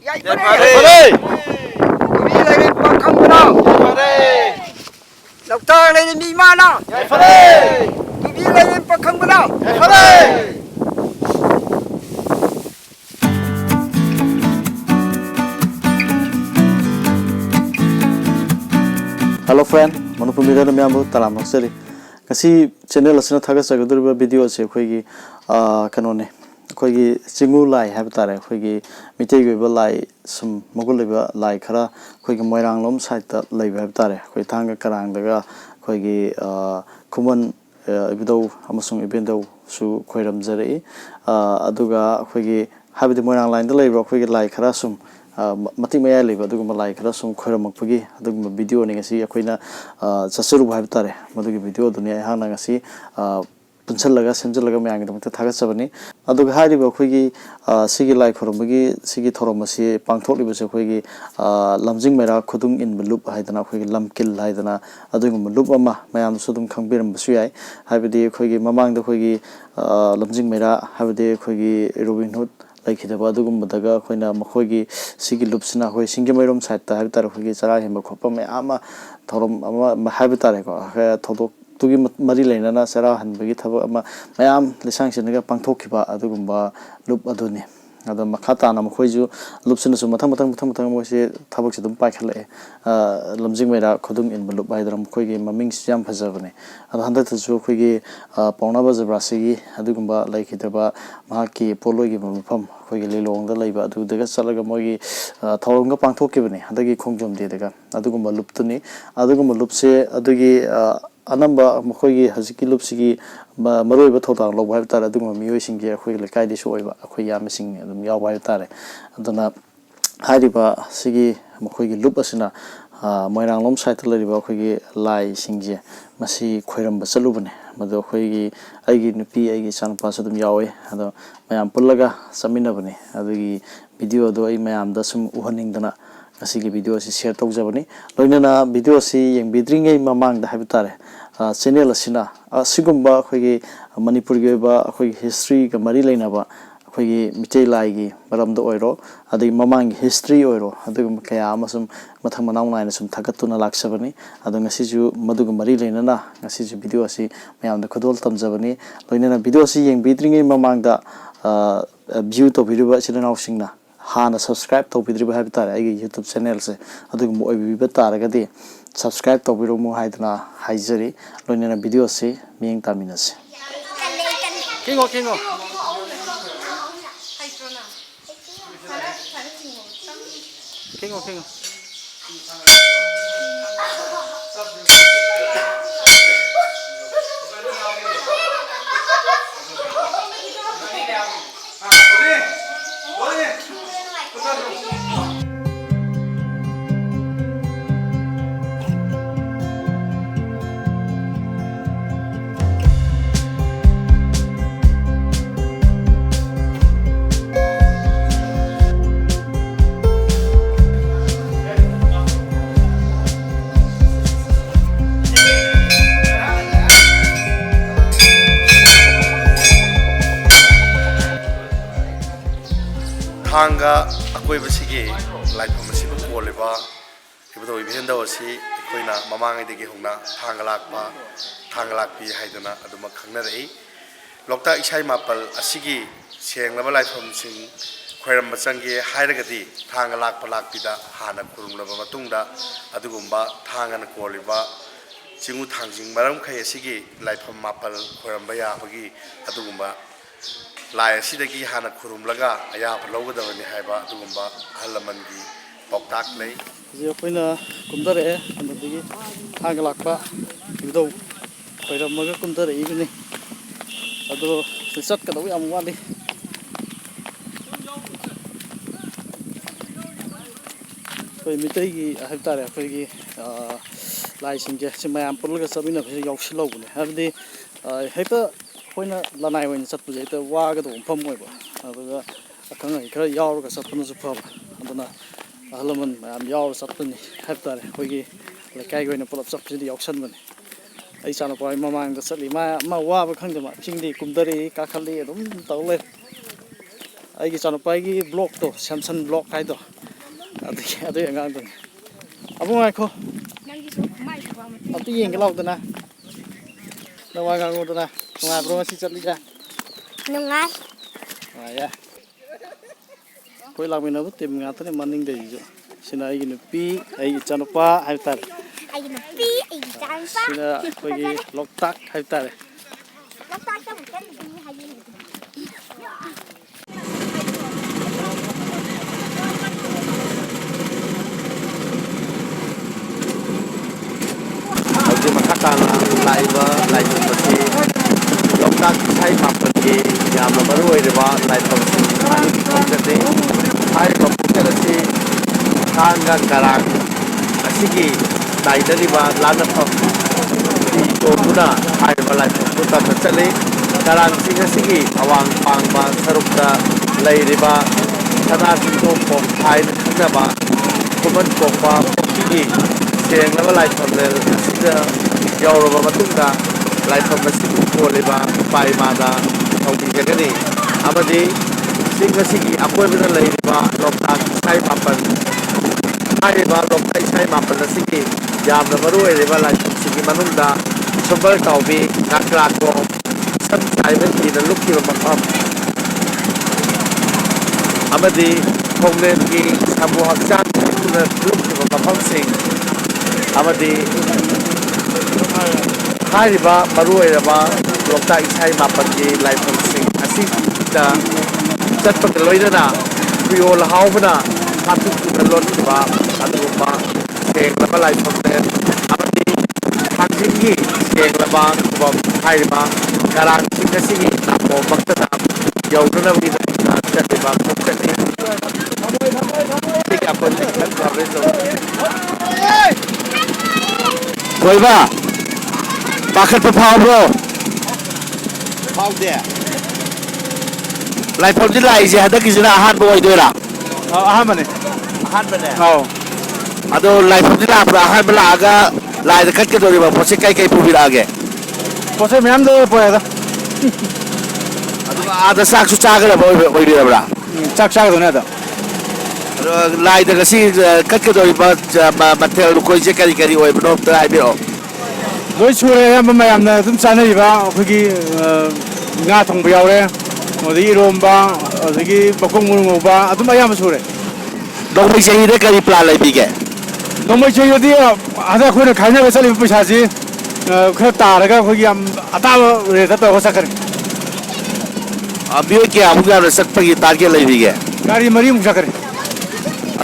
Yaifare! Tumi lagi pakang benar. Dokter lagi di mana? Tumi lagi pakang benar. Hello friend, Manupur media में हम तलाम नक्सरी kasi channel asina thaga sagadurba video ase khoigi kanone khoigi chingu lai have tare khoigi mitei goiba lai sum mogul leba lai khara khoigi moirang lom side ta leba have tare khoi thanga karang daga khoigi khuman ibidau amasung ibendau su khoiram jare aduga khoigi habidi moirang line da leba khoigi lai khara sum mati maya leba aduga lai khara sum khoiramakpagi aduga video ni ngasi akoina sasuru bhai tare madugi video dunia hana ngasi punchalaga semjalaga mayang dum ta thaga sabani aduga hari ba khoigi sigi lai khoromagi sigi thoromasi pangthok liba se khoigi lamjing mera khudung in lup haidana khoigi lamkil haidana aduga lup ama mayam sudum khangbiram basu yai habidi khoigi mamang da khoigi lamjing mera habidi khoigi Robin Hood laikhidaba adugumadaga khoina makhoigi sigi lupsina khoi singgemairom side ta habitar khoigi chara hemba khopa me ama thorom ama habitar ko thodok tugi mari leinana chara hanbagi thaba ama mayam lisang sinaga pangthokhiba adugumba lup aduni ado makhata na mkhoiju lupsina su mathang moise thabak sidum paikhale lamjing mera khudung in lup baidram khoigi maming siam phajabane ado handa tsu khoigi pauna bazabra sigi adugumba laikhidaba mahaki pologi mafam khoigi lelong da laiba adu daga salaga mogi thawrunga pangthokibani handagi khongjom de daga adugumba luptuni adugumba lupse adugi anamba mkhoigi haziki lupsigi maroiba thotang lo bhai tar adugumba miyoi singge khoi lekai de soiba khoi yam sing adum yaw bhai tare aduna hariba sigi mkhoigi lup asina moirang lom side lariba khoigi lai singje masi khoiramba chalubane mado khoigi aigi nupi aigi sanpa sadum yawe ado mayam pullaga saminabane adugi video do ai mayam da sum uhaningdana asigi video si share tawjabani loinana video si yengbidringai mamang da habitare channel asina asigumba khoigi manipur ge ba khoigi history ga mari leinaba khoigi mitei lai gi baramda oiro adai mamang history oiro adugum kaya amasum mathang manaw naina sum thagatuna laksabani adu ngasiju maduga mari leinana ngasiju video asi mayam da khodol tamjabani loinana video si yengbidringai mamang da view to video channel singna hana subscribe to bidri bhai tare ai YouTube channel se adu mo oi bi taragadi subscribe to biro mo haidna haijari loinena video se ming taminase kingo Hanga akoi basigi life famasi ko koleba ibudo ibhenda wasi koina mamang idegi hungna thangalakpi haidana aduma khangna rei lokta isai mapal asigi senglaba life famsing khoiram bachange hairagadi thangalakpida hana kurunglaba matungda adugumba thangana koleba chingu thangjing maram khai asigi life fam mapal khoiram baya bagi adugumba lai asidagi hana khurumlaga ayaba lawgadawani haiba adugumba halamangi poktak lei je koina kumdare andagi hagalakpa bido khoiramaga kumdare ibini ado sat ka dawi am wali koi mitai gi habtare koi gi lai singje simayam pulga sabina yaushilogune habdi heta koina lanai wain sat puje ta waga do pham moiba aduga akang ai khara yaur ga sat punu su phaba aduna ahalaman am yaur sat puni habtare koigi lekai goina pulap sap puje yauksan bane ai sana pai mamang da satli ma wa ba khang ma chingdi kumdari ka khali adum tawle ai gi sana pai gi block to samsan block kai do ꯑꯗꯨ ꯑꯉꯥꯡꯗꯨꯅꯤ ꯑꯕꯨꯡ ꯉꯥꯏꯈꯣ ꯑꯝꯇ ꯌꯦꯡꯒꯦ ꯂꯥꯎꯗꯅ ꯅꯋꯥ ꯉꯥꯡꯉꯨꯗꯅ ꯅꯨꯡꯉꯥꯏꯕ꯭ꯔꯣ ꯉꯁꯤ ꯆꯠꯂꯤꯁꯦ Nungai. ꯅꯨꯡꯉꯥꯏꯌꯦ ꯑꯩꯈꯣꯏ ꯂꯥꯛꯃꯤꯟꯅꯕ team ꯉꯥꯛꯇꯅꯤ ꯃꯅꯤꯡꯗꯩꯁꯤꯁꯨ ꯁꯤꯅ ꯑꯩꯒꯤ ꯅꯨꯄꯤ ꯑꯩꯒꯤ ꯏꯆꯥꯅꯨꯄꯥ ꯍꯥꯏꯕ ꯇꯥꯔꯦ Ayo nepi, ayo jangan pak. ꯁꯤꯅ ꯑꯩꯈꯣꯏꯒꯤ ꯂꯣꯛꯇꯥꯛ ꯍꯥꯏꯕ ꯇꯥꯔꯦ Lepas tu bukan di hari ini. ꯍꯧꯖꯤꯛ ꯃꯈꯥ ꯇꯥꯅ ꯂꯥꯛꯏꯕ ꯂꯥꯏꯐꯝ ꯑꯁꯤ ꯂꯣꯛꯇꯥꯛ ꯏꯁꯩ ꯃꯥꯄꯜꯒꯤ ꯌꯥꯝꯅ ꯃꯔꯨ ꯑꯣꯏꯔꯤꯕ ꯂꯥꯏꯐꯝꯁꯤꯡ ꯑꯗꯨꯒꯤ ꯈꯣꯡꯆꯠꯅꯤ ꯍꯥꯏꯔꯤꯕ ꯈꯣꯡꯆꯠ ꯑꯁꯤ ꯊꯥꯡꯒ ꯀꯔꯥꯡ ꯑꯁꯤꯒꯤ ꯇꯥꯏꯅꯔꯤꯕ ꯂꯥꯟꯅꯐꯝ ꯍꯤ ꯇꯣꯡꯗꯨꯅ ꯍꯥꯏꯔꯤꯕ ꯂꯥꯏꯐꯝꯗꯨ ꯇꯝꯅ ꯆꯠꯂꯤ ꯀꯔꯥꯡꯁꯤꯡ ꯑꯁꯤꯒꯤ ꯑꯋꯥꯡ ꯄꯥꯡꯕ ꯁꯔꯨꯛꯇ ꯂꯩꯔꯤꯕ ꯁꯅꯥ ꯆꯤꯡꯊꯣꯛꯐꯝ ꯍꯥꯏꯅ ꯈꯪꯅꯕ ꯈꯨꯃꯟ ꯊꯣꯛꯄ ꯄꯨꯈ꯭ꯔꯤꯒꯤ ꯁꯦꯡꯂꯕ ꯂꯥꯏꯐꯝꯂꯦꯟ ꯑꯁꯤꯗ ꯌꯧꯔꯕ ꯃꯇꯨꯡꯗ ꯂꯥꯏꯐꯝ ꯑꯁꯤꯕꯨ ꯀꯣꯜꯂꯤꯕ ꯏꯄꯥ ꯏꯃꯥꯗ ꯊꯧꯅꯤꯖꯒꯅꯤ ꯑꯃꯗꯤ ꯆꯤꯡ ꯑꯁꯤꯒꯤ ꯑꯀꯣꯏꯕꯗ ꯂꯩꯔꯤꯕ ꯂꯣꯛꯇꯥꯛ ꯏꯁꯩ ꯃꯥꯄꯜ ꯍꯥꯏꯔꯤꯕ ꯂꯣꯛꯇꯥꯛ ꯏꯁꯩ ꯃꯥꯄꯜ ꯑꯁꯤꯒꯤ ꯌꯥꯝꯅ ꯃꯔꯨ ꯑꯣꯏꯔꯤꯕ ꯂꯥꯏꯐꯝꯁꯤꯡꯒꯤ ꯃꯅꯨꯡꯗ ꯁꯨꯝꯕꯜ ꯀꯥꯎꯕꯤ ꯉꯥꯀ꯭ꯔꯥꯀꯣꯡ ꯁꯟ ꯆꯥꯏꯕ ꯍꯤꯅ ꯂꯨꯞꯈꯤꯕ ꯃꯐꯝ ꯑꯃꯗꯤ ꯈꯣꯡꯂꯦꯟꯒꯤ ꯁꯥꯃꯨ ꯍꯛꯆꯥꯡ ꯊꯨꯅ ꯂꯨꯞꯈꯤꯕ ꯃꯐꯝꯁꯤꯡ ꯑꯃꯗꯤ ꯍꯥꯏꯔꯤꯕ ꯃꯔꯨꯑꯣꯏꯔꯕ ꯂꯣꯛꯇꯥꯛ ꯏꯁꯩ ꯃꯥꯄꯜꯒꯤ ꯂꯥꯏꯐꯝꯁꯤꯡ ꯑꯁꯤꯗ ꯆꯠꯄꯒ ꯂꯣꯏꯅꯅ ꯇꯨꯌꯣꯜ ꯍꯥꯎꯕꯅ ꯍꯥꯊꯨꯅ ꯂꯣꯟꯈꯤꯕ ꯑꯗꯨꯒꯨꯝꯕ ꯁꯦꯡꯂꯕ ꯂꯥꯏꯐꯝꯂꯦꯟ ꯑꯃꯗꯤ ꯊꯥꯡꯖꯤꯡꯒꯤ ꯁꯦꯡꯂꯕ ꯈꯨꯕꯝ ꯍꯥꯏꯔꯤꯕ ꯀꯔꯥꯡꯁꯤꯡ ꯑꯁꯤꯒꯤ ꯅꯥꯄꯣꯝꯃꯛꯇꯗ ꯌꯧꯅꯅꯕꯒꯤꯗꯃꯛꯇ ꯆꯠꯂꯤꯕ ꯈꯣꯡꯆꯠꯅꯤ ꯊꯣꯏꯕ ꯄꯥꯈꯠꯄ ꯐꯥꯎꯕ꯭ꯔꯣ ꯐꯥꯎꯗꯦ ꯂꯥꯏꯐꯝꯁꯤ ꯂꯥꯛꯏꯁꯦ ꯍꯟꯗꯛꯀꯤꯁꯤꯅ ꯑꯍꯥꯟꯕ ꯑꯣꯏꯗꯣꯏꯔꯥ ꯑꯍꯥꯟꯕꯅꯦ ꯑꯍꯥꯟꯕꯅꯦ ꯑꯧ ꯑꯗꯣ ꯂꯥꯏꯐꯝꯁꯤ ꯂꯥꯛꯄꯗ ꯑꯍꯥꯟꯕ ꯂꯥꯛꯑꯒ ꯂꯥꯏꯗ ꯀꯠꯀꯗꯧꯔꯤꯕ ꯄꯣꯠꯁꯦ ꯀꯩ ꯀꯩ ꯄꯨꯕꯤꯔꯛꯑꯒꯦ ꯄꯣꯠꯆꯩ ꯃꯌꯥꯝ ꯂꯩ ꯄꯣꯔꯛꯑꯦꯗ ꯑꯗꯨꯒ ꯑꯥꯗ ꯆꯥꯛꯁꯨ ꯆꯥꯒꯗꯕ ꯑꯣꯏꯕꯤꯔꯕ꯭ꯔꯥ ꯆꯥꯛ ꯆꯥꯒꯗꯧꯅꯦ ꯑꯗ ꯑꯗꯣ ꯂꯥꯏꯗ ꯉꯁꯤ ꯀꯠꯀꯗꯧꯔꯤꯕ ꯃꯊꯦꯜ ꯂꯨꯀꯣꯏꯁꯦ ꯀꯔꯤ ꯀꯔꯤ ꯑꯣꯏꯕꯅꯣ ꯑꯝꯇ ꯍꯥꯏꯕꯤꯔꯛꯑꯣ ꯂꯣꯏ ꯁꯨꯔꯦ ꯑꯌꯥꯝꯕ ꯃꯌꯥꯝꯅ ꯑꯗꯨꯝ ꯆꯥꯅꯔꯤꯕ ꯑꯩꯈꯣꯏꯒꯤ ꯉꯥ ꯊꯣꯡꯕ ꯌꯥꯎꯔꯦ ꯑꯗꯒꯤ ꯏꯔꯣꯝꯕ ꯑꯗꯒꯤ ꯃꯈꯣꯡ ꯃꯔꯨ ꯉꯧꯕ ꯑꯗꯨꯝ ꯑꯌꯥꯝꯕ ꯁꯨꯔꯦ ꯅꯣꯡꯃꯩ ꯆꯍꯤꯗ ꯀꯔꯤ ꯄ꯭ꯂꯥꯟ ꯂꯩꯕꯤꯒꯦ ꯅꯣꯡꯃꯩ ꯆꯩꯗꯤ ꯍꯟꯗꯛ ꯑꯩꯈꯣꯏꯅ ꯈꯥꯏꯅꯕ ꯆꯠꯂꯤꯕ ꯄꯩꯁꯥꯁꯤ ꯈꯔ ꯇꯥꯔꯒ ꯑꯩꯈꯣꯏꯒꯤ ꯌꯥꯝ ꯑꯇꯥꯕ ꯔꯦꯠꯇ ꯇꯧꯔꯒ ꯆꯠꯀꯅꯤ ꯃꯤꯑꯣꯏ ꯀꯌꯥꯃꯨꯛ ꯌꯥꯝꯅ ꯆꯠꯄꯒꯤ ꯇꯥꯔꯒꯦꯠ ꯂꯩꯕꯤꯒꯦ ꯒꯥꯔꯤ ꯃꯔꯤꯃꯨꯛ ꯆꯠꯀꯅꯤ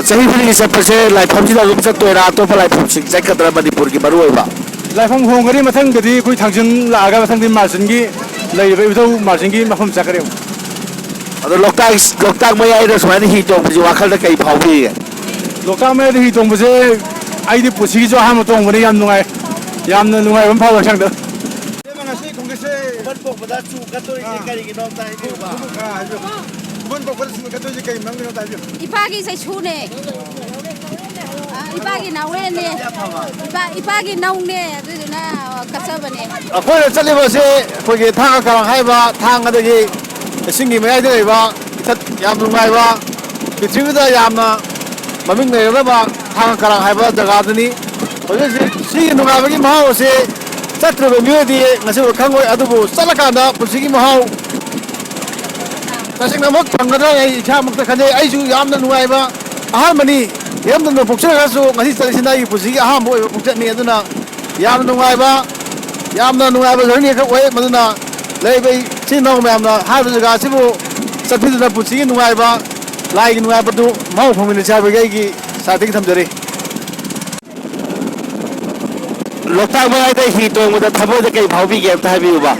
ꯆꯍꯤ ꯈꯨꯗꯤꯡꯒꯤ ꯆꯠꯄꯁꯦ ꯂꯥꯏꯐꯝꯁꯤꯗ ꯑꯗꯨꯝ ꯆꯠꯇꯣꯏꯔꯥ ꯑꯇꯣꯞꯄ ꯂꯥꯏꯐꯝꯁꯤꯡ ꯆꯠꯀꯗ꯭ꯔꯥ ꯃꯅꯤꯄꯨꯔꯒꯤ ꯃꯔꯨꯑꯣꯏꯕ ꯂꯥꯏꯐꯝ ꯍꯣꯡꯒꯅꯤ ꯃꯊꯪꯗꯗꯤ ꯑꯩꯈꯣꯏ ꯊꯥꯡꯖꯤꯡ ꯂꯥꯛꯑꯒ ꯃꯊꯪꯗꯤ ꯃꯥꯔꯖꯤꯟꯒꯤ ꯂꯩꯔꯤꯕ ꯏꯕꯨꯙꯧ ꯃꯥꯔꯖꯤꯟꯒꯤ ꯃꯐꯝ ꯆꯠꯀꯅꯤ ꯑꯗꯣ ꯂꯣꯛꯇꯥꯛ ꯃꯌꯥꯏꯗ ꯁꯨꯃꯥꯏꯅ ꯍꯤ ꯇꯣꯡꯕꯁꯤ ꯋꯥꯈꯜꯗ ꯀꯩ ꯐꯥꯎꯕꯤꯒꯦ ꯂꯣꯛꯇꯥꯛ ꯃꯌꯥꯏꯗ ꯍꯤ ꯇꯣꯡꯕꯁꯦ ꯑꯩꯗꯤ ꯄꯨꯟꯁꯤꯒꯤꯁꯨ ꯑꯍꯥꯟꯕ ꯇꯣꯡꯕꯅꯤ ꯌꯥꯝ ꯅꯨꯡꯉꯥꯏ ꯌꯥꯝꯅ ꯅꯨꯡꯉꯥꯏꯕ ꯑꯃ ꯐꯥꯎꯋꯦ ꯍꯛꯆꯥꯡꯗ ꯉꯁꯤ ꯈꯣꯡꯒꯠꯁꯦ ꯈꯨꯃꯟ ꯄꯣꯛꯄꯗ ꯆꯨ ꯀꯠꯇꯣꯏꯁꯦ ꯀꯔꯤꯒꯤꯅꯣ ꯑꯝꯇ ꯍꯥꯏꯕꯤꯌꯨꯕ ꯈꯨꯃꯟ ꯄꯣꯛꯄꯗ ꯆꯨ ꯀꯠꯇꯣꯏꯁꯦ ꯀꯩ ꯃꯔꯝꯒꯤꯅꯣ ꯍꯥꯏꯕꯤꯌꯨ ꯏꯄꯥꯒꯤ ꯆꯩꯁꯨꯅꯦ ꯏꯄꯥꯒꯤ ꯅꯥꯎꯔꯦꯟꯅꯦ ꯏꯄꯥꯒꯤ ꯅꯧꯅꯦ ꯑꯗꯨꯗꯨꯅ ꯀꯠꯆꯕꯅꯦ ꯑꯩꯈꯣꯏꯅ ꯆꯠꯂꯤꯕꯁꯤ ꯑꯩꯈꯣꯏꯒꯤ ꯊꯥꯡꯒ ꯀꯔꯥꯡ ꯍꯥꯏꯔꯤꯕ ꯊꯥꯡꯒꯗꯒꯤ ꯏꯁꯤꯡꯒꯤ ꯃꯌꯥꯏꯗ ꯂꯩꯕ ꯏꯊꯠ ꯌꯥꯝ ꯅꯨꯡꯉꯥꯏꯕ ꯄ꯭ꯔꯤꯊꯤꯕꯤꯗ ꯌꯥꯝꯅ ꯃꯃꯤꯡ ꯂꯩꯔꯕ ꯊꯥꯡꯒ ꯀꯔꯥꯡ ꯍꯥꯏꯕ ꯖꯒꯥꯗꯨꯅꯤ ꯍꯧꯖꯤꯛ ꯍꯧꯖꯤꯛ ꯁꯤꯒꯤ ꯅꯨꯡꯉꯥꯏꯕꯒꯤ ꯃꯍꯥꯎ ꯑꯁꯤ ꯆꯠꯇ꯭ꯔꯤꯕ ꯃꯤꯑꯣꯏꯗꯤ ꯉꯁꯤꯐꯥꯎ ꯈꯪꯉꯣꯏ ꯑꯗꯨꯕꯨ ꯆꯠꯂꯀꯥꯟꯗ ꯄꯨꯟꯁꯤꯒꯤ ꯃꯍꯥꯎ ꯇꯁꯦꯡꯅꯃꯛ ꯐꯪꯒꯗ꯭ꯔꯥ ꯑꯩ ꯏꯁꯥꯃꯛꯇ ꯈꯟꯖꯩ ꯑꯩꯁꯨ ꯌꯥꯝꯅ ꯅꯨꯡꯉꯥꯏꯕ ꯑꯍꯥꯟꯕꯅꯤ ꯏꯔꯝꯗꯝꯅ ꯄꯣꯛꯆꯔꯒꯁꯨ ꯉꯁꯤ ꯆꯠꯂꯤꯁꯤꯅ ꯑꯩꯒꯤ ꯄꯨꯟꯁꯤꯒꯤ ꯑꯍꯥꯟꯕ ꯑꯣꯏꯕ ꯈꯣꯡꯆꯠꯅꯤ ꯑꯗꯨꯅ ꯌꯥꯝꯅ ꯅꯨꯡꯉꯥꯏꯕ ꯖꯔꯅꯤ ꯑꯃꯈꯛ ꯑꯣꯏ ꯃꯗꯨꯅ ꯂꯩꯔꯤꯕ ꯏꯆꯤꯜ ꯏꯅꯥꯎ ꯃꯌꯥꯝꯅ ꯍꯥꯏꯔꯤꯕ ꯖꯒꯥ ꯑꯁꯤꯕꯨ ꯆꯠꯄꯤꯗꯨꯅ ꯄꯨꯟꯁꯤꯒꯤ ꯅꯨꯡꯉꯥꯏꯕ ꯂꯥꯏꯒꯤ ꯅꯨꯡꯉꯥꯏꯕꯗꯨ ꯃꯍꯥꯎ ꯐꯪꯃꯤꯟꯅꯁꯤ ꯍꯥꯏꯕꯒꯤ ꯑꯩꯒꯤ ꯁꯥꯏꯠꯇꯒꯤ ꯊꯝꯖꯔꯤ ꯂꯣꯛꯇꯥꯛ ꯃꯌꯥꯏꯗ ꯍꯤ ꯇꯣꯡꯕꯗ ꯊꯃꯣꯏꯗ ꯀꯩ ꯐꯥꯎꯕꯤꯒꯦ ꯑꯝꯇ ꯍꯥꯏꯕꯤꯌꯨꯕ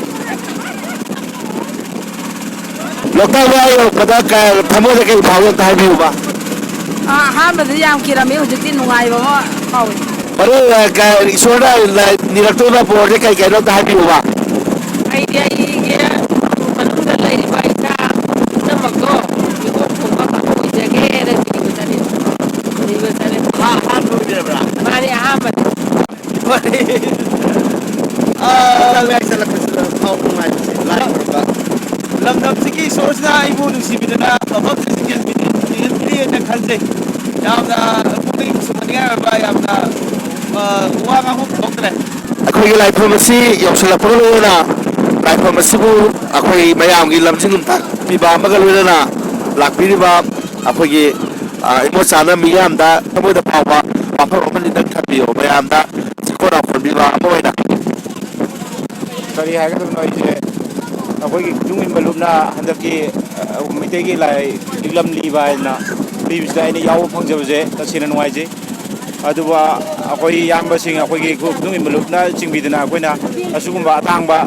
ꯂꯣꯛꯇꯥꯛ ꯃꯌꯥꯏ ꯌꯧꯔꯛꯄꯗ ꯊꯃꯣꯏꯗ ꯀꯩ ꯐꯥꯎꯒꯦ ꯑꯝꯇ ꯍꯥꯏꯕꯤꯌꯨꯕ ꯑꯍꯥꯟꯕꯗ ꯌꯥꯝ ꯀꯤꯔꯝꯃꯤ ꯍꯧꯖꯤꯛꯇꯤ ꯅꯨꯡꯉꯥꯏꯕ ꯑꯃ ꯐꯥꯎꯏ ꯃꯔꯨ ꯏꯁꯣꯔꯅ ꯅꯤꯔꯛꯇꯨꯅ ꯕꯣꯔꯁꯦ ꯀꯩ ꯀꯩꯅꯣ ꯑꯝꯇ ꯍꯥꯏꯕꯤꯌꯨꯕ ꯑꯩꯗꯤ ꯑꯩꯒꯤ ꯃꯅꯨꯡꯗ ꯂꯩꯔꯤꯕ ꯏꯆꯥ ꯄꯨꯝꯅꯃꯛꯇꯣ ꯃꯤꯀꯣꯛ ꯊꯣꯡꯕ ꯑꯣꯏꯖꯒꯦꯅ ꯅꯤꯕ ꯆꯠꯂꯦ ꯑꯍꯥꯟꯕ ꯑꯣꯏꯕꯤꯔꯕ꯭ꯔꯥ ꯃꯥꯅꯤ ꯑꯍꯥꯟꯕꯅꯤ ꯂꯝꯗꯝꯁꯤꯒꯤ ꯏꯁꯣꯔꯁꯤꯅ ꯑꯩꯕꯨ ꯅꯨꯡꯁꯤꯕꯤꯗꯅ ꯃꯐꯝꯁꯤ ꯌꯦꯡꯍꯟꯕꯤꯔꯦꯅ ꯈꯟꯖꯩ ꯌꯥꯝꯅ ꯄꯨꯛꯅꯤꯡ ꯁꯨꯝꯍꯟꯅꯤꯡꯉꯥꯏ ꯑꯣꯏꯕ ꯌꯥꯝꯅ ꯋꯥ ꯉꯥꯡꯐꯝ ꯊꯣꯛꯇ꯭ꯔꯦ ꯑꯩꯈꯣꯏꯒꯤ ꯂꯥꯏꯐꯝ ꯑꯁꯤ ꯌꯧꯁꯤꯜꯂꯛꯄꯒ ꯂꯣꯏꯅꯅ ꯂꯥꯏꯐꯝ ꯑꯁꯤꯕꯨ ꯑꯩꯈꯣꯏ ꯃꯌꯥꯝꯒꯤ ꯂꯝꯖꯤꯡ ꯂꯝꯇꯥꯛꯄꯤꯕ ꯑꯃꯒ ꯂꯣꯏꯅꯅ ꯂꯥꯛꯄꯤꯔꯤꯕ ꯑꯩꯈꯣꯏꯒꯤ ꯏꯃꯣꯠꯆꯥꯅ ꯃꯤꯌꯥꯝꯗ ꯊꯃꯣꯏꯗ ꯐꯥꯎꯕ ꯋꯥꯐꯝ ꯑꯃꯅꯤꯗꯪ ꯊꯝꯕꯤꯌꯣ ꯃꯌꯥꯝꯗ ꯆꯤꯀꯣꯅ ꯈꯣꯟꯕꯤꯕ ꯑꯃ ꯑꯣꯏꯅ ꯀꯔꯤ ꯍꯥꯏꯒꯗꯕꯅꯣ ꯑꯩꯁꯦ ꯑꯩꯈꯣꯏꯒꯤ ꯈꯨꯅꯨꯡ ꯏꯟꯕ ꯂꯨꯞꯅ ꯍꯟꯗꯛꯀꯤ ꯃꯩꯇꯩꯒꯤ ꯂꯥꯏ ꯂꯤꯛꯂꯝ ꯂꯤꯕ ꯍꯥꯏꯅ ꯂꯤꯕꯁꯤꯗ ꯑꯩꯅ ꯌꯥꯎꯕ ꯐꯪꯖꯕꯁꯦ ꯇꯁꯦꯡꯅ ꯅꯨꯡꯉꯥꯏꯖꯩ ꯑꯗꯨꯒ ꯑꯩꯈꯣꯏ ꯏꯌꯥꯝꯕꯁꯤꯡ ꯑꯩꯈꯣꯏꯒꯤ ꯈꯨꯅꯨꯡ ꯏꯟꯕ ꯂꯨꯞꯅ ꯆꯤꯡꯕꯤꯗꯅ ꯑꯩꯈꯣꯏꯅ ꯑꯁꯤꯒꯨꯝꯕ ꯑꯇꯥꯡꯕ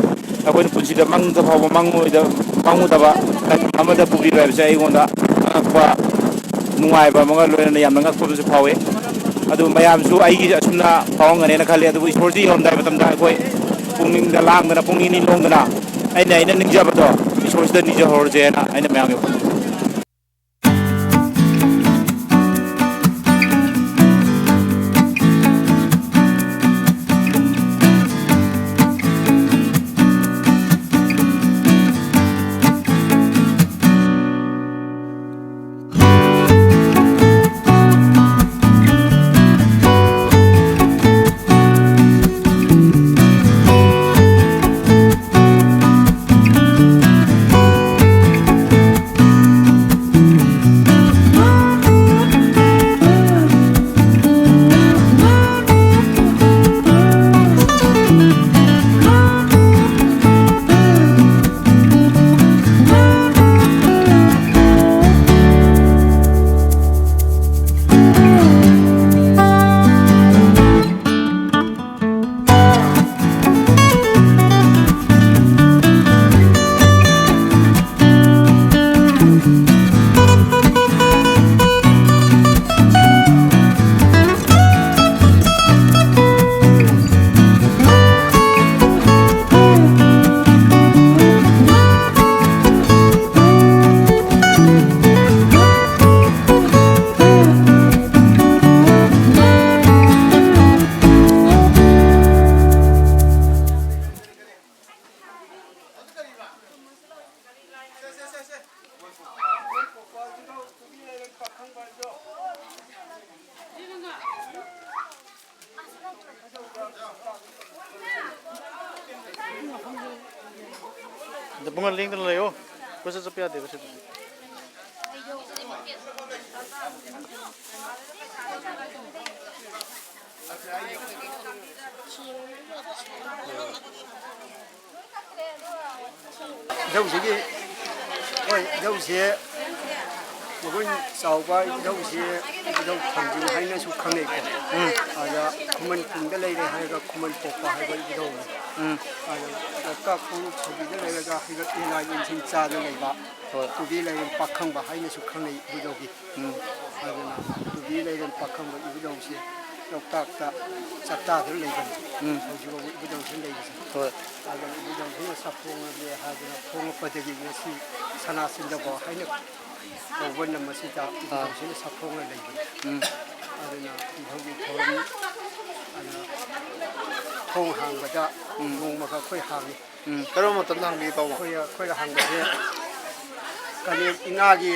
ꯑꯩꯈꯣꯏꯅ ꯄꯨꯟꯁꯤꯗ ꯃꯪꯗ ꯐꯥꯎꯕ ꯃꯪꯉꯨꯗꯕ ꯂꯥꯏꯐꯝ ꯑꯃꯗ ꯄꯨꯕꯤꯕ ꯍꯥꯏꯕꯁꯦ ꯑꯩꯉꯣꯟꯗ ꯑꯉꯛꯄ ꯅꯨꯡꯉꯥꯏꯕ ꯑꯃꯒ ꯂꯣꯏꯅꯅ ꯌꯥꯝꯅ ꯉꯛꯄꯗꯨꯁꯨ ꯐꯥꯎꯋꯤ ꯑꯗꯨ ꯃꯌꯥꯝꯁꯨ ꯑꯩꯒꯤ ꯑꯁꯨꯝꯅ ꯐꯥꯎꯔꯝꯒꯅꯦꯅ ꯈꯜꯂꯤ ꯑꯗꯨꯕꯨ ꯏꯁꯣꯔꯁꯤ ꯌꯧꯔꯝꯗꯥꯏ ꯃꯇꯝꯗ ꯑꯩꯈꯣꯏ ꯄꯨꯛꯅꯤꯡꯗ ꯂꯥꯡꯗꯅ ꯄꯨꯛꯅꯤꯡ ꯅꯤꯡꯊꯣꯡꯗꯅ ꯑꯩꯅ ꯅꯤꯡꯖꯕꯗꯣ ꯏꯁꯣꯔꯁꯤꯗ ꯅꯤꯖꯍꯧꯔꯁꯦꯅ ꯑꯩꯅ ꯃꯌꯥꯝꯒꯤ bunga link na layo kusa sa piade kusa ꯏꯙꯧꯁꯤꯒꯤ ꯍꯣꯏ ꯏꯙꯧꯁꯦ ꯃꯒꯨꯟ ꯆꯥꯎꯕ ꯏꯙꯧꯁꯦ ꯏꯙꯧ ꯊꯥꯡꯖꯤꯡ ꯍꯥꯏꯅꯁꯨ ꯈꯪꯅꯩꯀꯣ ꯑꯗ ꯈꯨꯃꯟ ꯈꯨꯡꯗ ꯂꯩꯔꯦ ꯍꯥꯏꯔꯒ ꯈꯨꯃꯟ ꯄꯣꯛꯄ ꯍꯥꯏꯕ ꯏꯙꯧꯅꯤ ꯑꯗ ꯂꯣꯛꯇꯥꯛ ꯈꯣꯡ ꯁꯧꯕꯤꯗ ꯂꯩꯔꯒ ꯍꯩꯒꯠ ꯌꯦꯅꯥ ꯌꯦꯟꯁꯤꯡ ꯆꯥꯗ ꯂꯩꯕ ꯇꯨꯕꯤ ꯂꯩꯔꯦꯟ ꯄꯥꯈꯪꯕ ꯍꯥꯏꯅꯁꯨ ꯈꯪꯅꯩ ꯏꯕꯨꯙꯧꯒꯤ ꯑꯗꯨꯅ ꯇꯨꯕꯤ ꯂꯩꯔꯦꯟ ꯄꯥꯈꯪꯕ ꯏꯕꯨꯙꯧꯁꯦ ꯂꯣꯛꯇꯥꯛꯇ ꯆꯥꯛꯇꯥꯗ ꯂꯩꯕꯅꯤ ꯍꯧꯖꯤꯛꯐꯥꯎꯕ ꯏꯕꯨꯙꯧꯁꯤ ꯂꯩꯕꯁꯦ ꯑꯗꯨꯅ ꯏꯕꯨꯙꯧꯁꯤꯅ ꯁꯥꯐꯣꯡꯉꯒꯦ ꯍꯥꯏꯗꯅ ꯐꯣꯡꯉꯛꯄꯗꯒꯤ ꯉꯁꯤ ꯁꯅꯥꯆꯤꯟꯗꯐꯥꯎ ꯍꯥꯏꯅ ꯀꯧꯕꯅ ꯃꯁꯤꯗ ꯏꯕꯨꯙꯧꯁꯤꯅ ꯁꯥꯐꯣꯡꯉ ꯂꯩꯕꯅꯤ ꯑꯗꯨꯅ ꯏꯙꯧꯒꯤ ꯊꯧꯔꯝ ꯊꯣꯡ ꯍꯥꯡꯕꯗ ꯅꯣꯡꯃꯒ ꯑꯩꯈꯣꯏ ꯍꯥꯡꯉꯤ ꯀꯔꯝꯕ ꯃꯇꯝꯗ ꯍꯥꯡꯕꯤꯒꯦ ꯇꯧꯕ ꯑꯩꯈꯣꯏꯅ ꯍꯥꯡꯕꯁꯦ ꯀꯥꯂꯦꯟ ꯏꯉꯥꯒꯤ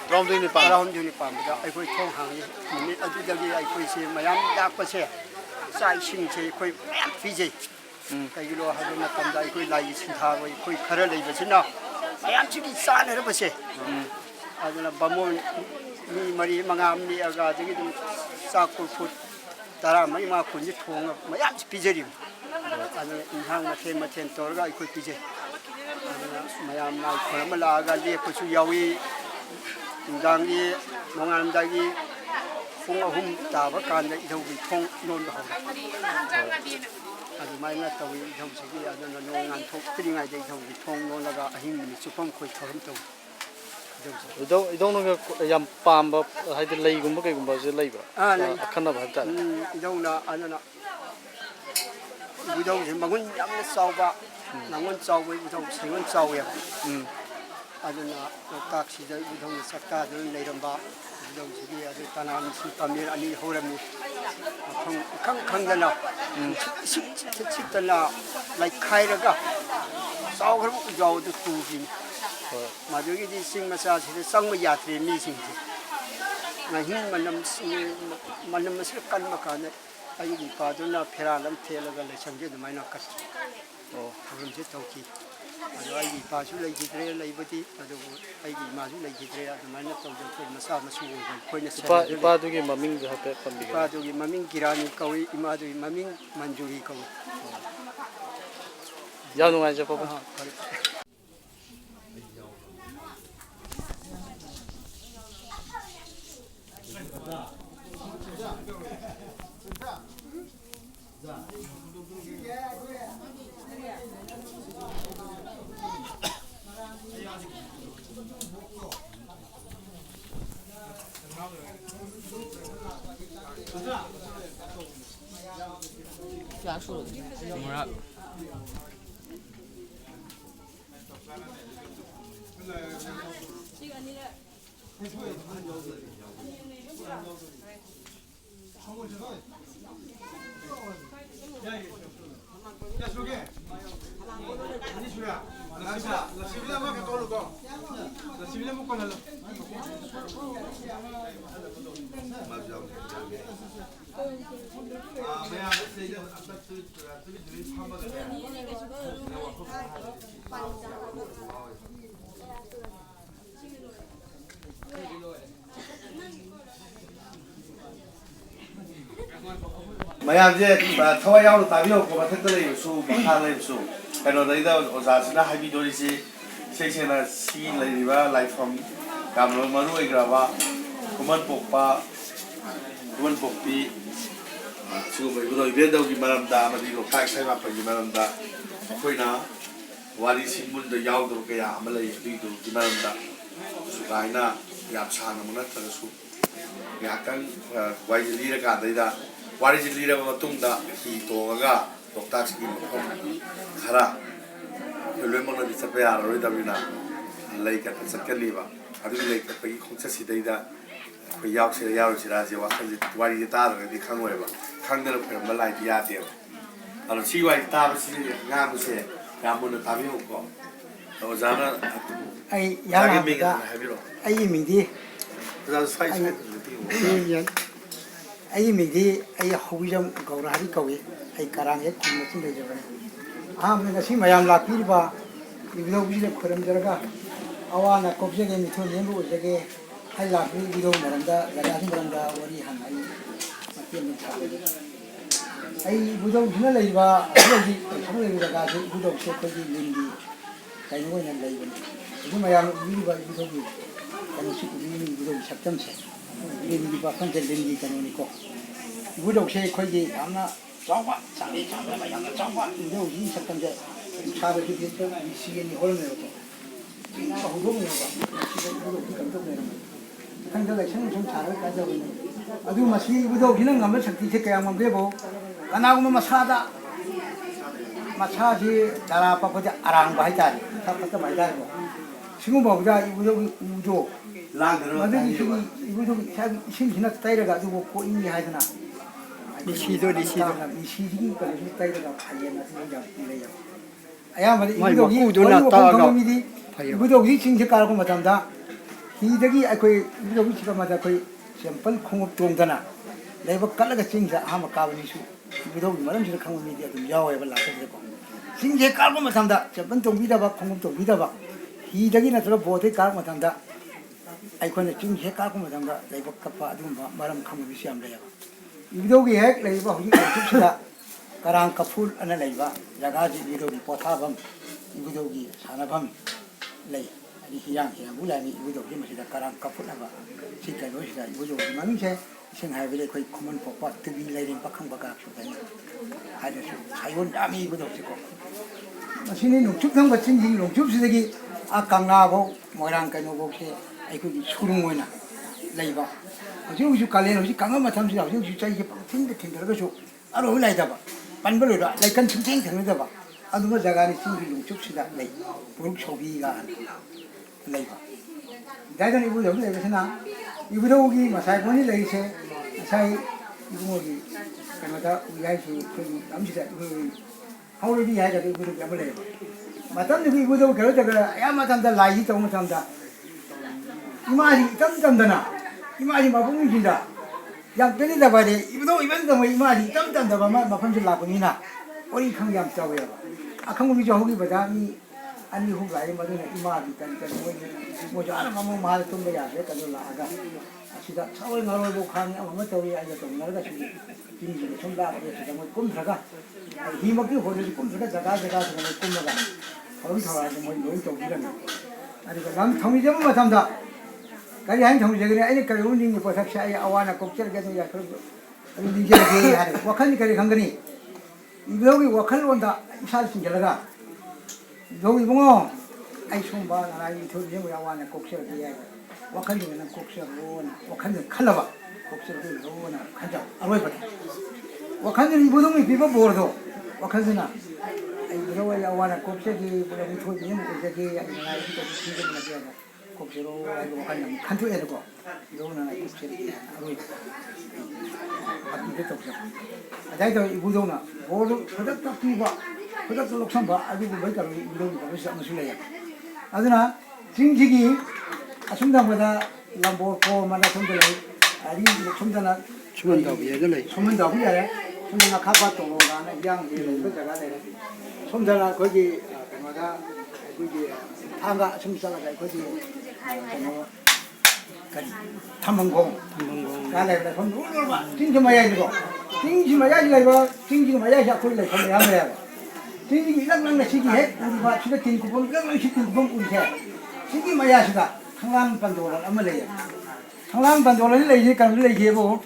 ꯇꯔꯥꯍꯨꯝꯗꯣꯏꯅꯤ ꯄꯥꯟꯕꯗ ꯑꯩꯈꯣꯏ ꯊꯣꯡ ꯍꯥꯡꯉꯤ ꯅꯨꯃꯤꯠ ꯑꯗꯨꯗꯒꯤ ꯑꯩꯈꯣꯏꯁꯦ ꯃꯌꯥꯝ ꯂꯥꯛꯄꯁꯦ ꯆꯥꯛ ꯏꯁꯤꯡꯁꯦ ꯑꯩꯈꯣꯏ ꯃꯌꯥꯝ ꯄꯤꯖꯩ ꯀꯩꯒꯤꯅꯣ ꯍꯥꯏꯕ ꯃꯇꯝꯗ ꯑꯩꯈꯣꯏ ꯂꯥꯏꯒꯤ ꯁꯤꯟꯊꯥꯕ ꯑꯩꯈꯣꯏ ꯈꯔ ꯂꯩꯕꯁꯤꯅ ꯃꯌꯥꯝꯁꯤꯒꯤ ꯆꯥꯅꯔꯕꯁꯦ ꯑꯗꯨꯅ ꯕꯥꯃꯣꯟ ꯃꯤ ꯃꯔꯤ ꯃꯉꯥ ꯅꯦꯛꯑꯒ ꯑꯗꯒꯤ ꯑꯗꯨꯝ ꯆꯥꯛ ꯀꯣꯔꯐꯨ 10 ꯀꯨꯟꯁꯤ ꯊꯣꯡꯉ ꯃꯌꯥꯝꯁꯤ ꯄꯤꯖꯔꯤꯕꯅꯤ ꯑꯗꯨꯅ ꯏꯟꯁꯥꯡ ꯃꯊꯦꯜ ꯇꯧꯔꯒ ꯑꯩꯈꯣই ꯄꯤꯖꯩ ꯑꯗꯨꯅ ꯃꯌꯥꯝ ꯂꯥꯏ ꯈꯣꯏꯔꯝꯕ ꯂꯥꯛꯑꯒ ꯂꯦꯛꯄꯁꯨ ꯌꯥꯎꯏ ꯅꯨꯡꯗꯥꯡꯒꯤ ꯅꯣꯡꯉꯥꯜꯂꯝꯗꯥꯏꯒꯤ ꯄꯨꯡ 3 ꯇꯥꯕ ꯀꯥꯟꯗ ꯏꯙꯧꯒꯤ ꯊꯣꯡ ꯂꯣꯟꯕ ꯍꯧꯔꯦ ꯑꯗꯨꯃꯥꯏꯅ ꯇꯧꯏ ꯏꯙꯧꯁꯤꯒꯤ ꯑꯗꯨꯅ ꯅꯣꯡ ꯉꯥꯟꯊꯣꯛꯇ꯭ꯔꯤꯉꯩꯗ ꯏꯙꯧꯒꯤ ꯊꯣꯡ ꯂꯣꯜꯂꯒ ꯑꯍꯤꯡ ꯅꯨꯃꯤꯠ ꯆꯨꯞꯄ ꯑꯩꯈꯣꯏ ꯊꯧꯔꯝ ꯇꯧꯏ ꯏꯙꯧꯅꯒ ꯌꯥꯝ ꯄꯥꯝꯕ ꯍꯥꯏꯗꯤ ꯂꯩꯒꯨꯝꯕ ꯀꯩꯒꯨꯝꯕꯁꯦ ꯂꯩꯕ꯭ꯔꯥ ꯑꯈꯟꯅꯕ ꯍꯥꯏꯕꯇꯥꯔꯦ ꯏꯙꯧꯅ ꯑꯗꯨꯅ 이부동이 먹은 얌나 싸우바 남은 싸우고 이부동 생은 싸우야 아주나 딱 시절 이부동이 싹다들 내려봐 이부동 지기 아주 따나는 신밤에 아니 호람이 강강강잖아 식식식식잖아 라이 카이라가 싸우고 싸우도 두긴 마저기 이 싱마사시의 쌍무 야트리 미싱지 ngahin manam masih kan makana ayu di paduna feralam telaga lesangge dumaina kas oh harum je tauki ado ayu pasu lai jidre lai bati ado ayu masu lai jidre dumaina taujo ko masa masu ko ne pa du gi maming ha pe pambi pa du gi maming kirani kawi imadu maming manjuri kawi ya nu ngai je pa ꯃꯌꯥꯝꯁꯦ ꯊꯋꯥꯏ ꯌꯥꯎꯅ ꯇꯥꯕꯤꯌꯣꯀꯣ ꯃꯊꯛꯇ ꯂꯩꯕꯁꯨ ꯃꯈꯥ ꯂꯩꯕꯁꯨ ꯀꯩꯅꯣꯗꯩꯗ ꯑꯣꯖꯥꯁꯤꯅ ꯍꯥꯏꯕꯤꯗꯣꯔꯤꯁꯤ ꯏꯁꯩꯁꯦꯡꯅ ꯁꯤ ꯂꯩꯔꯤꯕ ꯂꯥꯏꯐꯝ ꯌꯥꯝꯅ ꯃꯔꯨ ꯑꯣꯏꯈ꯭ꯔꯕ ꯈꯨꯃꯟ ꯄꯣꯛꯄꯤ ꯁꯤꯒꯨꯝꯕ ꯏꯕꯨꯙꯧ ꯏꯕꯦꯟꯗꯧꯒꯤ ꯃꯔꯝꯗ ꯑꯃꯗꯤ ꯂꯣꯛꯇꯥꯛ ꯏꯁꯩ ꯃꯥꯄꯜꯒꯤ ꯃꯔꯝꯗ ꯑꯩꯈꯣꯏꯅ ꯋꯥꯔꯤ ꯁꯤꯟꯃꯨꯟꯗ ꯌꯥꯎꯗꯕ ꯀꯌꯥ ꯑꯃ ꯂꯩ ꯑꯗꯨꯒꯤ ꯃꯔꯝꯗ ꯁꯨꯒꯥꯏꯅ ꯌꯥꯝ ꯁꯥꯡꯅꯃꯛ ꯅꯠꯇ꯭ꯔꯒꯁꯨ ꯉꯥꯏꯍꯥꯛꯇꯪ ꯋꯥꯔꯤꯁꯦ ꯂꯤꯔꯀꯥꯟꯗꯩꯗ ꯋꯥꯔꯤꯁꯤ ꯂꯤꯔꯕ ꯃꯇꯨꯡꯗ ꯍꯤ ꯇꯣꯡꯉꯒ ꯂꯣꯛꯇꯥꯛꯁꯤꯒꯤ ꯃꯐꯝ ꯈꯔ ꯂꯣꯏꯅꯃꯛꯅꯗꯤ ꯆꯠꯄ ꯌꯥꯔꯔꯣꯏꯗꯕꯅꯤ나 ꯂꯩ ꯀꯠꯄ ꯆꯠꯀꯅꯤꯕ ꯑꯗꯨꯒꯤ ꯂꯩ ꯀꯠꯄꯒꯤ ꯈꯣꯡꯆꯠꯁꯤꯗꯩꯗ ꯑꯩꯈꯣꯏ ꯌꯥꯎꯁꯤꯔꯥ ꯌꯥꯎꯔꯣꯏꯁꯤꯔꯥꯁꯦ ꯋꯥꯈꯜꯁꯦ ꯋꯥꯔꯤꯁꯦ ꯇꯥꯗ꯭ꯔꯒꯗꯤ ꯈꯪꯉꯣꯏꯕ ꯈꯪꯗꯅ ꯈꯣꯏꯔꯝꯕ ꯂꯥꯏꯗꯤ ꯌꯥꯗꯦꯕ ꯑꯗꯣ ꯁꯤ ꯋꯥꯔꯤ ꯇꯥꯕꯁꯤ ꯉꯥꯡꯕꯁꯦ ꯌꯥꯝ ꯃꯨꯟꯅ ꯇꯥꯕꯤꯌꯨꯀꯣ ꯑꯣꯖꯥꯅ ꯑꯣꯖꯥꯒꯤ ꯃꯤꯡ ꯍꯥꯟꯅ ꯍꯥꯏꯕꯤꯔꯛꯑꯣ ayu mingdi ꯑꯣꯖꯥ ꯁ꯭ꯋꯥꯏ ayu mingdi ayu hobijam gaurahari kawi ay karang ek kumacin de jabane aham ngasi mayam lakirba ibno bujile khoram jaraga awana kopje ge mithon yembu jage hay lakri bido maranda jagasi maranda wari han ai matien ni tha ai budo jina leiba aji thang leiba ga ji budo se ko ji lindi kai no na leiba ni mayam biba bido bi kan si ni budo saktam se lindi ba kan je lindi kan ni ko budo se ko ji amna chawwa chali chawwa ba yang chawwa budo ji saktam je chara ji bi si ni hol me ko 나 호동이야 봐. 이거 감독네. 한가가 생선 잘을 가져오네. 아주 맛이 이거도 기능 가면 sakti kaya mambe bo. Kana ko masada. Masaji dara pa pa arang ba hai ta pa mai da bo. Singu ba ja ibudo ujo. lang dero. Made ibudo sa sin hina taira ga du ko ini hai dana. Ni sido ni ji ka ni taira ga hai na ni ja ni ya. Aya made ibudo gi dona ta ga 이부도기 징체 깔고 맞담다 히덕이 아코이 이부도기 지가 맞아 코이 샘플 콩업 동다나 레버 깔라가 징자 아마 까버니수 이부도기 말은 지가 강원 미디어 좀 야워야 발라서 되고 징체 깔고 맞담다 샘플 동비다 봐 콩업 동비다 봐 히덕이나 들어 보대 깔고 맞담다 아이코네 징체 깔고 맞담다 레버 까파 아주 말은 강원 미시 암래요 이부도기 핵 레버 호지 줍시다 가랑 까풀 안에 레버 야가지 이부도기 포타밤 이부도기 산업함 lei ani hiyang hiyang bulani ibudo ji masida karang kapulaba sika no sida ibudo manungse sing hai bele koi common pokwa tubi lairin pakhang baka sudai hada su sayon dami ibudo siko masini nungchup thang bachin ji nungchup sidagi a kangna bo moirang kaino bo se ai ko surung moina leiba oju uju kalen oju kanga matham sida oju uju chai ke pangthing de thing daga su aro lai da ba panbalo da lai kan chungtheng thang da ba 아두가 자가니 신기 용축시다 네 부룩 소비가 네가 대전 이부 여기 내가서나 이부도 오기 마사이폰이 레이세 마사이 이부모기 그러다 우리아이수 그 남시다 그 하울이 야가 이부도 잡을래 마탄도 이부도 그러다 야 마탄다 라이 또 마탄다 이마리 깜깜다나 이마지 마봉이진다. 양 빼니다 봐야 돼. 이도 이번도 뭐 이마지 땀땀다 봐만 마판줄 나보니나 어리 강양 짜고요. 아 강물이 저 호기 보다 이 아니 호가 아니 뭐는 이마지 땀땀 뭐저 하나 마음 말 좀해야 돼. 그걸 나가. 시다 차월 나올 뭐 강이 아무 때문에 알려도 나가 지금 김지 좀 나가게 되다 뭐 꿈들어가. 이 먹기 호를 꿈들어가 자가 꿈나가. 거기 가서 뭐 노인 좀 이러네. 아니 그남 통이 좀 맞담다. cái anh thông giờ này cái lúc đi có thật sai awana cục chơi cái này cái lúc đi chơi cái này wakhan cái không cái này 이거 wakhan 온다 살 신절가 여기 뭐 ai xong ba là ai thôi nhưng mà awana cục chơi cái wakhan thì nó cục chơi luôn wakhan thì khăn là cục chơi cái luôn khăn chào aloy bật wakhan thì 이거 동이 비버 보러도 wakhan thì na ai rồi awana cục chơi cái bây giờ thôi nhưng mà cái cái này cái cái cái này 곡시로 아이고 그냥 칸투에 되고 이거는 곡시로 아로이 이게 또 없어. 다이도 이부도나 모두 그것도 비바 그것도 loksan 봐 아주 뭐가 이런 거 무슨 무슨이야. 아드나 진직이 아숨당보다 람보고 만나 손들 아리 손들나 주문다고 얘기를 손문다고 그래. 손들나 가봐도 가는 양 이런 거 제가 내 손들나 거기 뭐가 거기 방가 숨살아가 거기 탐방공 가래라 손 눌러봐 띵지마야 이거 띵지마야 이거 띵지마야 자꾸를 손에 하면야 띵지 이랑랑 시기해 우리 봐 지가 띵고 본 이랑랑 시키고 본 우리 해 시기마야 시가 상랑 반도를 아무래요 상랑 반도를 내지 간 내지고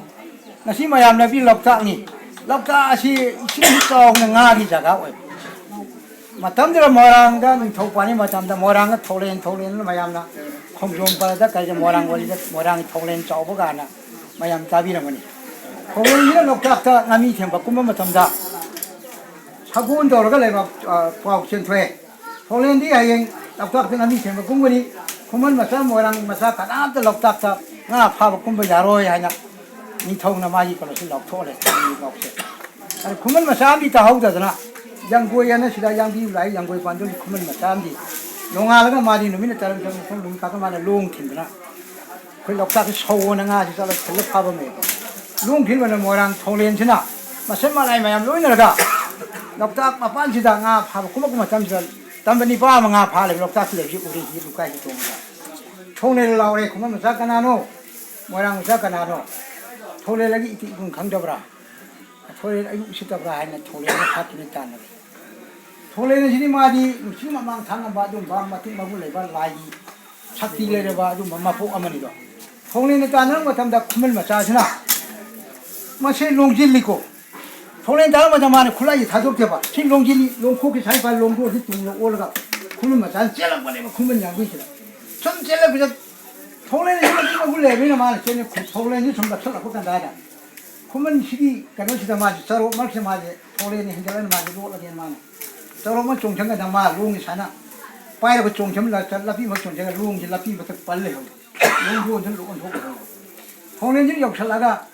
나시마야 나비 럭탁니 럭탁이 신기하고 나기 자가 마탐들 모랑가 토관이 마탐다 모랑가 토렌 마얌나 콩좀 받다 가지 모랑 원리다 모랑 토렌 쪼버가나 마얌 답이는 거니 거기는 녹닥다 남이 템바 꿈만 마탐다 사고온 도로가 내가 과학전 퇴 토렌디 아행 녹닥다 남이 템바 꿈거니 꿈만 마사 모랑 마사 가다다 녹닥다 나 파바 꿈바 야로야 하냐 니 통나 마이 걸어서 녹토래 이 녹세 아니 꿈만 마사 미다 하우다잖아 양고에는 시다 양비 라이 양고에 반전 쿠면 맞담디 농아가 말이 놈이네 다른 좀 놈이 가서 말에 롱 틴드나 그 loktak 소원은 아주 잘 틀려파범에 롱 틴거는 뭐랑 통렌지나 마셈말라이 마ям 로이너가 loktak 마반지다 nga 파고 꾸막꾸막 담지다 담바니 파마 nga 파래 loktak 레지 우리 루카이 동다 통렌을 나오래 그만 자가나노 뭐랑 자가나노 통렌이 이건 강잡으라 통렌 아이고 시다브라 하네 통렌을 파티는 따는 통렌은 지리 마디 무심만 당한 바도 밤마티 마불 레바 라이 착디 레바 좀 마마포 아마니도 통렌은 따는 거 담다 쿠물 마차시나 마세 롱질리고 통렌 다음마다 마네 쿨라이 다독게 봐 롱질리 롱코기 살발 롱고 뒷동 올라가 쿠물 마차 젤랑 보내 쿠물 양고 있어 좀 젤라 그저 통렌은 이거 마불 레베나 마네 젤 통렌이 좀 더 쳐라고 간다다 쿠물 시기 가노시다 마지 서로 막세 마지 통렌이 흔들는 마지 올라게 마네 저러면 종정가 담아 롱이 사나 빠이라고 종점 라피 뭐 종정가 롱이 라피부터 빨래요 롱고 전 롱은 보고 통렌지 역살라가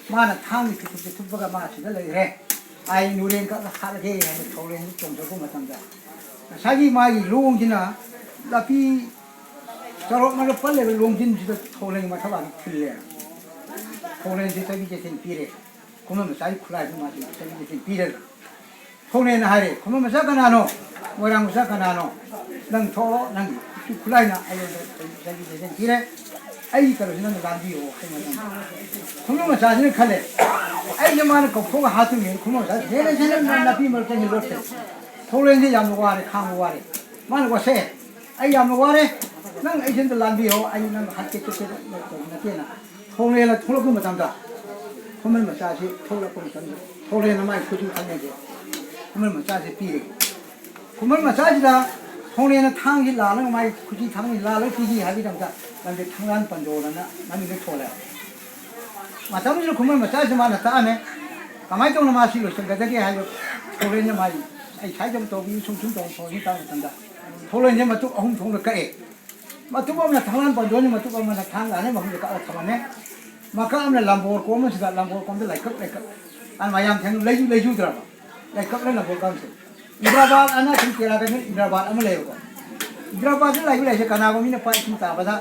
마나 탕이 투투가 마시다 레 아이 누렌가 하게 하는 통렌지 종정고 맞단다 자기 마이 롱지나 라피 저러면 빨래 롱진 지도 통렌이 맞아봐 틀려 통렌지 저기 제신 비례 그러면 자기 쿨라지 마시 저기 제신 비례 통렌 하래 그러면 사가나노 뭐랑 사가나노 난 토로 난 쿨라이나 아이도 자기 제신 비례 아이 그러시는 남비요 그러면 자신을 칼래 아이 저만은 거포가 하트면 그러면 자신은 나비 멀쩡히 놓대 통렌지 양고 하래 강고 하래 만고 세 아이 양고 하래 난 아이신들 남비요 아이 난 할게 뜻을 나게나 통렌을 토로고 못한다 그러면 자신 토로고 못한다 통렌은 많이 고집 하는데 그러면 자세 비리 그러면 자지다 통내는 탕이 나는 많이 굳이 탕이 나를 비기 하기던가 남들 탕란 번조라나 나는 이게 토래 마찬가지로 그러면 자지만 다음에 가만히 좀 마시고 생각하게 하고 통내는 많이 이 차좀 더 비충충 통이 따는다 통내는 뭐또 홍통을 까에 뭐또 보면 탕란 번조니 뭐또 보면 탕 안에 먹는 거 까다만에 막가면 람보 꼬면서 람보 꼬면 라이크 안 마양 탕 레주더라 like couple of programs. Hyderabad, Anna, Kerala, Hyderabad, Amaleo. Hyderabad, like I said, Kanagam in a fight in Tabada,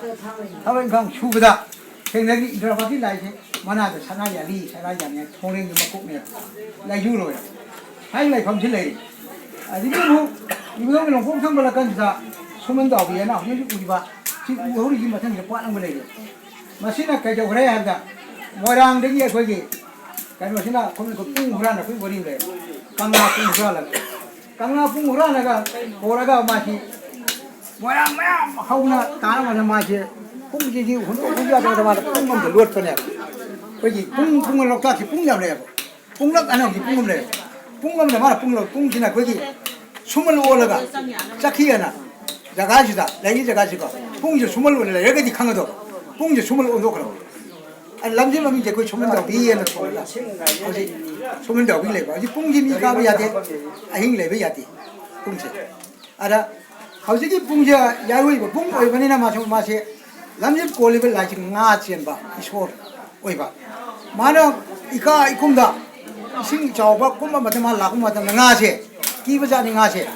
having come Shubada. 생각이 이러바기 라이지 만화도 사나야리 사나야냐 통행이 먹고 라이주로요 하이라이 검실래 아직은 이거는 농공 상벌라 간다 소문도 없이나 우리 봐 지금 우리 집 같은 게 빠는 거래 마시나 가져 그래 한다 뭐랑 되게 거기 가면시나 거기 뿡 후라나 그 버린래 강나 뿡 후라라 강나 뿡 후라나가 보라가 마시 뭐야 하우나 다나마나 마시 뿡지지 혼자서 마다 뿡만 들 거네 거기 뿡을 놓다시 뿡 잡래요 뿡락 안 하고 뿡을 내요 뿡감을 말아 뿡지나 거기 숨을 올라가 짝히야나 자가지다 내기 자가지고 뿡지 숨을 올라 여기까지 강어도 뿡지 숨을 올라가고 아니 남자놈이 이제 그 소문도 비에는 올라 어디 소문도 비래 봐 아직 뿡지 미가면 야돼 아행 레벨 야돼 뿡지 알아 하우지기 뿡지 야고이고 뿡 오이번이나 마시 남자 꼴리벨 라지 나치엔 봐 이쇼 오이봐 마나 이카 이kum다 싱 저바 꿈만 맞으면 말라고 맞으면 나세 기부자니 나세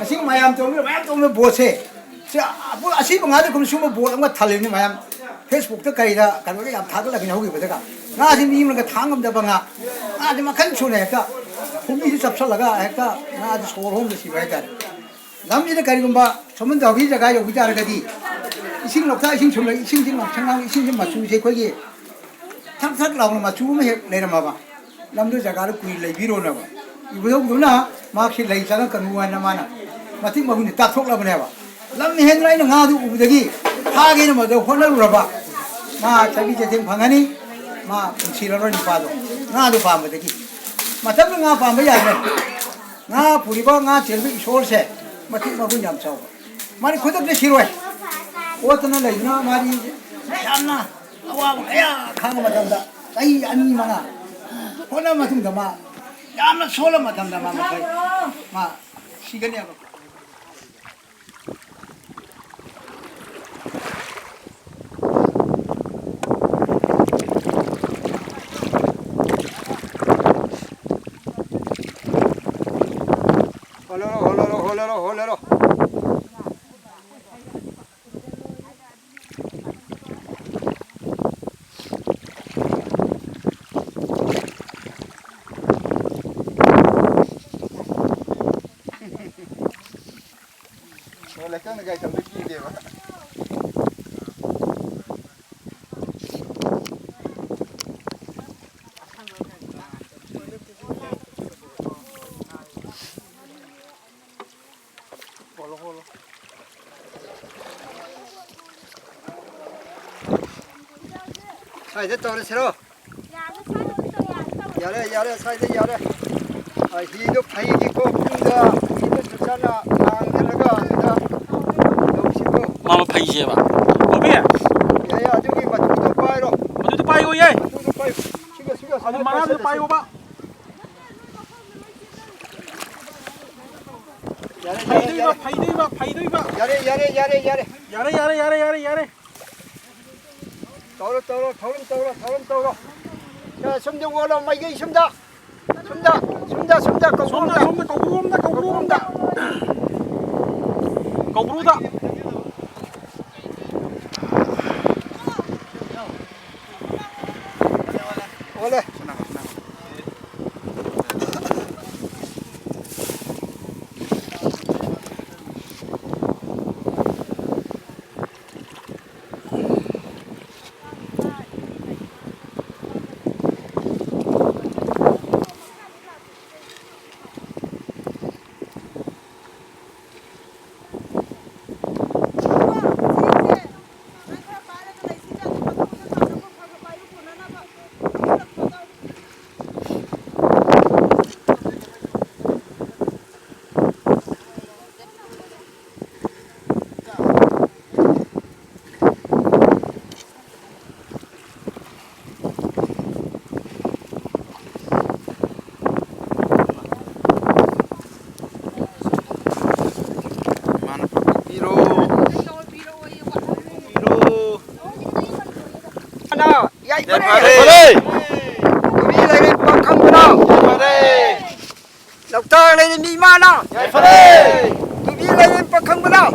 싱 마얌 좀 보세 자 뭐 아시고 나도 그럼 숨을 보는 거 달리는 마얌 페이스북도 가이다 간거리 안 타글라 그냥 오기 보다가 나지 미는 거 당금 잡아가 아주 막 간초네까 hom이 잡살라가 했다 아주 소름도 시바이다 남지는 가리고 봐 전문 더 비자가 여기 자르가디 싱 녹타 싱 줄래 싱 막창랑 싱 맞추지 거기 탁탁 나오는 맞추면 내려 봐봐 남도 자가를 구일래 비로나 봐 이거 누나 막시 레이자가 건무하나 마나 마티 먹으니 딱 속라 보내 봐 남이 행라이는 가도 우저기 하기는 뭐도 혼나로 봐 마 자기 제생 방안이 마 분치러는 봐도 나도 봐면 되기 마tam은 나 봐면 야네 나 부리바 나 제일 쇼르세 마티 먹은 냠차고 많이 고독돼 싫어해 어떤 날이나 말이 참나 와 야 강어 맞는다 아이 아니 많아 혼나 맞는다 마 야나 소라 맞는다 마 시간이 하고 홀로로 원래 그런 게 좀 느끼게 봐. 사이드 떠오르 싫어. 야래 사이드 야래. 아 히도 파이기 고픈다. 히도 좋잖아. 강내가 넘치고. 마마 파이지 봐. 어비야. 야야 저기 맞도 빠이로. 맞도 빠이고 예. 맞도 빠이고. 신경 아주 마나도 빠이고 봐. 파이도 봐. 야래. 떠오르. 자, 섬정 올라 엄마 이게 섬다. 거꾸로 온다. 올래. 파이. 우리 레벨 박한구나. 럭다 레벨 미마나. 우리 레벨 박한구나.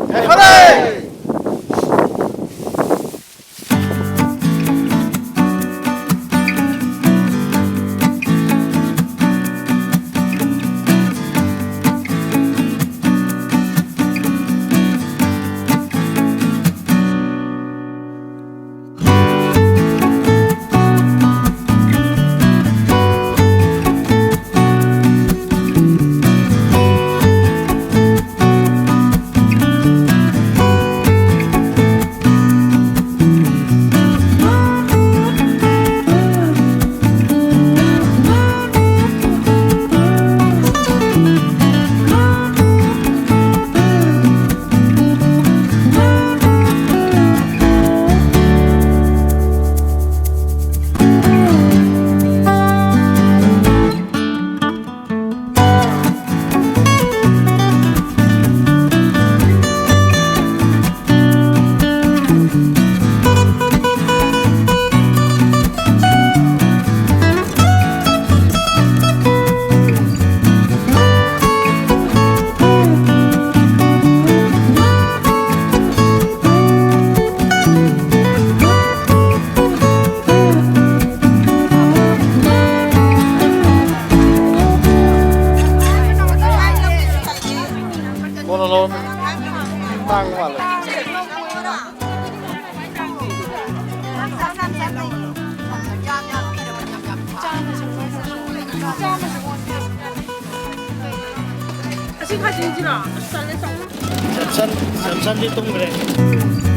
가진지라 쌀레 쌀 샘산이 동그래